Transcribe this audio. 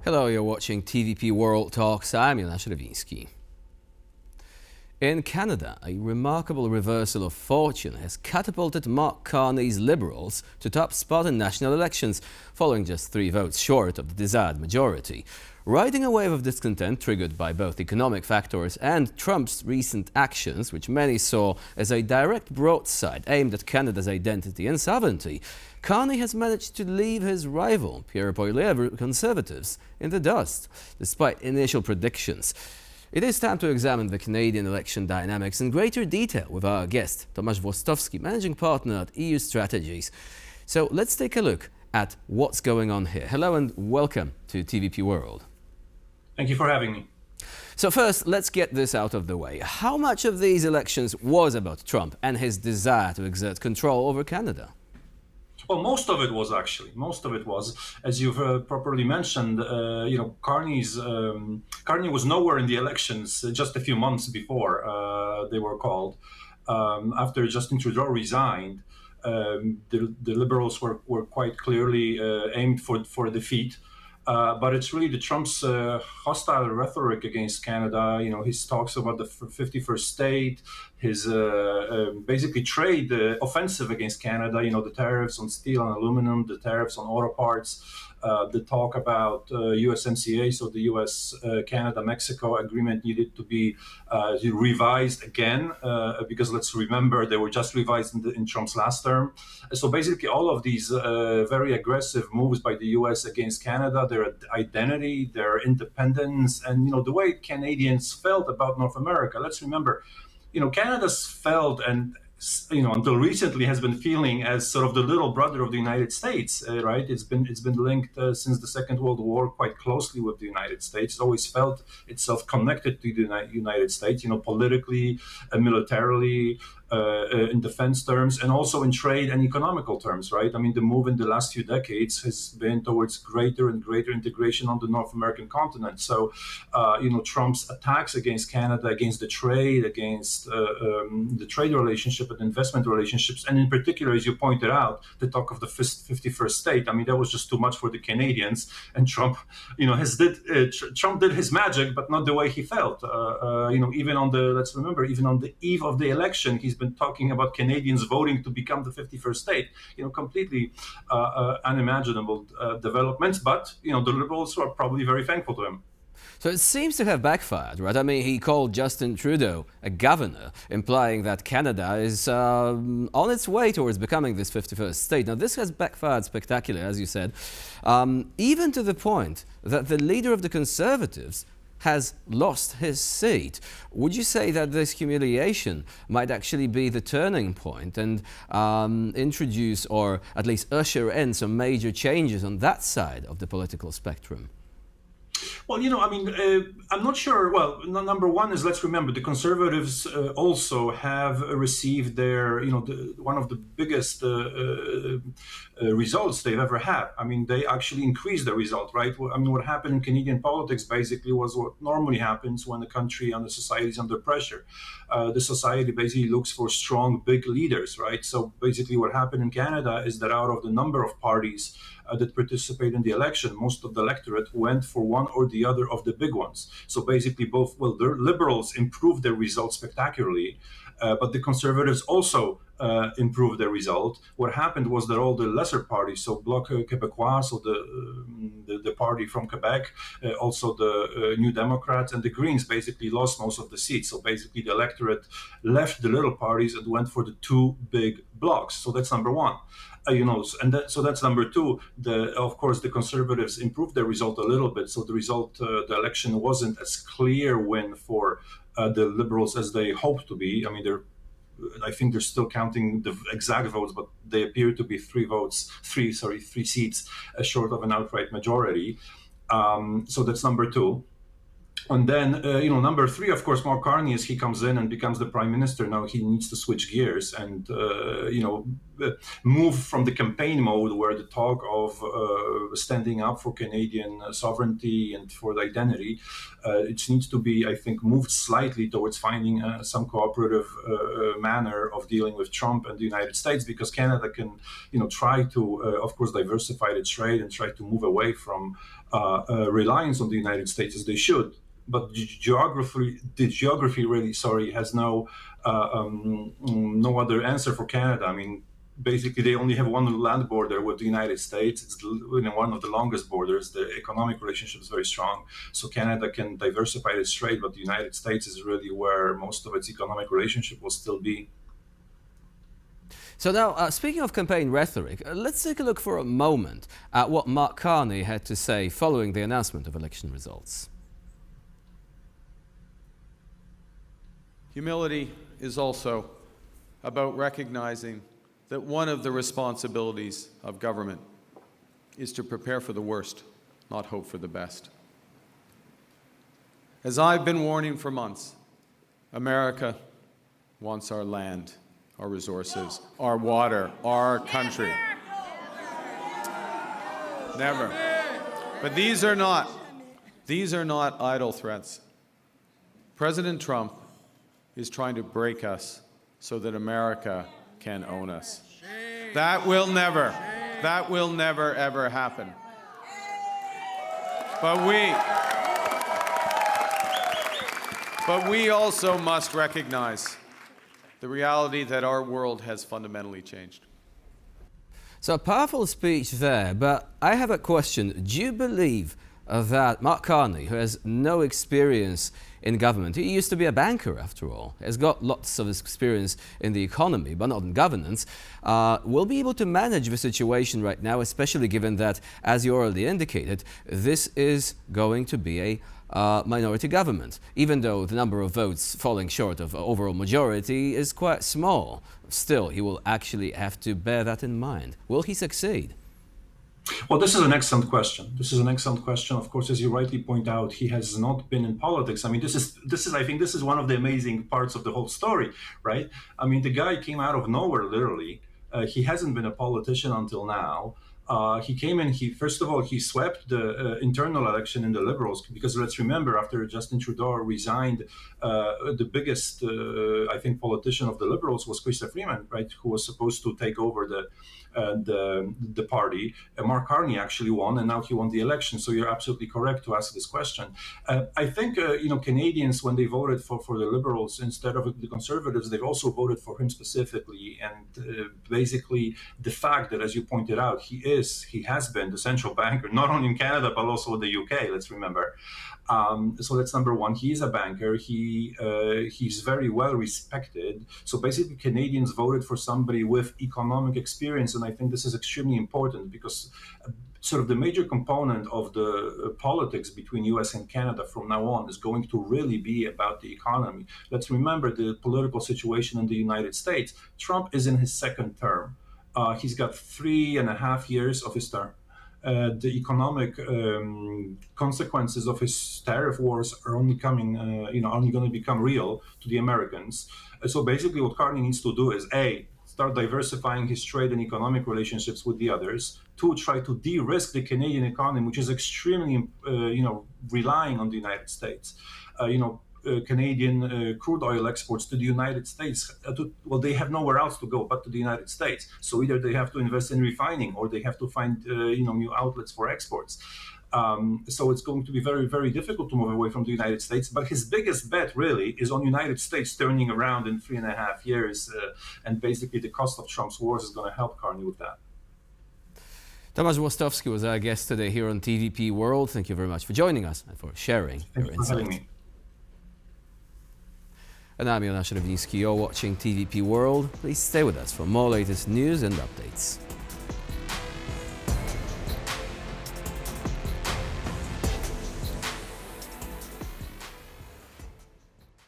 Hello, you're watching TVP World Talks. I'm Jonasz Lewiński. In Canada, a remarkable reversal of fortune has catapulted Mark Carney's Liberals to top spot in national elections, falling just 3 votes short of the desired majority. Riding a wave of discontent triggered by both economic factors and Trump's recent actions, which many saw as a direct broadside aimed at Canada's identity and sovereignty, Carney has managed to leave his rival, Pierre Conservatives, in the dust, despite initial predictions. It is time to examine the Canadian election dynamics in greater detail with our guest, Tomasz Włostowski, managing partner at EU Strategies. So let's take a look at what's going on here. Hello and welcome to TVP World. Thank you for having me. So first, let's get this out of the way. How much of these elections was about Trump and his desire to exert control over Canada? Well, most of it was, as you've properly mentioned. Carney was nowhere in the elections just a few months before they were called. After Justin Trudeau resigned, the Liberals were quite clearly aimed for defeat. But it's really the Trump's hostile rhetoric against Canada. His talks about the 51st state, his basically trade offensive against Canada. The tariffs on steel and aluminum, the tariffs on auto parts, the talk about USMCA, so the US-Canada-Mexico agreement needed to be revised again, because let's remember they were just revised in Trump's last term. So basically all of these very aggressive moves by the US against Canada, their identity, their independence, and the way Canadians felt about North America. Let's remember, Canada's felt and until recently has been feeling as sort of the little brother of the United States, right? It's been linked since the Second World War quite closely with the United States. It's always felt itself connected to the United States, politically, militarily, in defense terms, and also in trade and economical terms, right? I mean, the move in the last few decades has been towards greater and greater integration on the North American continent. So, Trump's attacks against Canada, against the trade, against the trade relationship and investment relationships, and in particular, as you pointed out, the talk of the 51st state. I mean, that was just too much for the Canadians, and Trump, Trump did his magic, but not the way he felt. Even on the eve of the election, he's been talking about Canadians voting to become the 51st state. Completely unimaginable developments. But the Liberals are probably very thankful to him. So it seems to have backfired, right? I mean, he called Justin Trudeau a governor, implying that Canada is on its way towards becoming this 51st state. Now, this has backfired spectacularly, as you said, even to the point that the leader of the Conservatives has lost his seat. Would you say that this humiliation might actually be the turning point and introduce, or at least usher in, some major changes on that side of the political spectrum? Well, I'm not sure. Well, number one is, let's remember, the Conservatives also have received their, one of the biggest results they've ever had. I mean, they actually increased the result, right? I mean, what happened in Canadian politics basically was what normally happens when the country and the society is under pressure. The society basically looks for strong, big leaders, right? So basically what happened in Canada is that out of the number of parties that participate in the election, most of the electorate went for one or the other of the big ones. So basically the Liberals improved their results spectacularly, but the Conservatives also improved their result. What happened was that all the lesser parties, so Bloc Québécois, so the party from Quebec, also the New Democrats and the Greens, basically lost most of the seats. So basically the electorate left the little parties and went for the 2 big blocs. So that's number one. So that's number two. Of course, the Conservatives improved their result a little bit. So the election wasn't as clear win for the Liberals as they hoped to be. I mean, I think they're still counting the exact votes, but they appear to be 3 seats short of an outright majority. So that's number two. And then, number 3, of course, Mark Carney, as he comes in and becomes the prime minister, now he needs to switch gears and, move from the campaign mode where the talk of standing up for Canadian sovereignty and for the identity, it needs to be, I think, moved slightly towards finding some cooperative manner of dealing with Trump and the United States, because Canada can, try to, of course, diversify its trade and try to move away from reliance on the United States as they should. But the geography really, has no other answer for Canada. I mean, basically, they only have one land border with the United States. It's one of the longest borders. The economic relationship is very strong, so Canada can diversify its trade, but the United States is really where most of its economic relationship will still be. So now, speaking of campaign rhetoric, let's take a look for a moment at what Mark Carney had to say following the announcement of election results. Humility is also about recognizing that one of the responsibilities of government is to prepare for the worst, not hope for the best. As I've been warning for months, America wants our land, our resources, our water, our country. Never. But these are not idle threats. President Trump is trying to break us so that America can own us. That will never ever happen. But we also must recognize the reality that our world has fundamentally changed. So a powerful speech there, but I have a question. Do you believe that Mark Carney, who has no experience in government, he used to be a banker after all, has got lots of experience in the economy, but not in governance, will be able to manage the situation right now, especially given that, as you already indicated, this is going to be a minority government, even though the number of votes falling short of overall majority is quite small. Still, he will actually have to bear that in mind. Will he succeed? Well, this is an excellent question. Of course, as you rightly point out, he has not been in politics. I mean, I think this is one of the amazing parts of the whole story, right? I mean, the guy came out of nowhere, literally. He hasn't been a politician until now. He came in, first of all, he swept the internal election in the Liberals, because let's remember, after Justin Trudeau resigned, the biggest, I think, politician of the Liberals was Chrystia Freeman, right, who was supposed to take over the party. Mark Carney actually won, and now he won the election. So you're absolutely correct to ask this question. I think Canadians, when they voted for the Liberals instead of the Conservatives, they've also voted for him specifically. And basically, the fact that, as you pointed out, he has been the central banker, not only in Canada but also in the UK. Let's remember. So that's number one. He is a banker. He's very well respected. So basically, Canadians voted for somebody with economic experience, and I think this is extremely important because sort of the major component of the politics between US and Canada from now on is going to really be about the economy. Let's remember the political situation in the United States. Trump is in his second term. He's got 3.5 years of his term. The economic consequences of his tariff wars are only only going to become real to the Americans. So basically, what Carney needs to do is start diversifying his trade and economic relationships with the others. 2, try to de-risk the Canadian economy, which is extremely, relying on the United States. Canadian crude oil exports to the United States, they have nowhere else to go but to the United States. So either they have to invest in refining or they have to find new outlets for exports. So it's going to be very, very difficult to move away from the United States. But his biggest bet really is on United States turning around in 3.5 years. And basically the cost of Trump's wars is going to help Carney with that. Tomasz Włostowski was our guest today here on TVP World. Thank you very much for joining us and for sharing your insights. Having me. And I'm Tomasz Włostowski. You're watching TVP World. Please stay with us for more latest news and updates.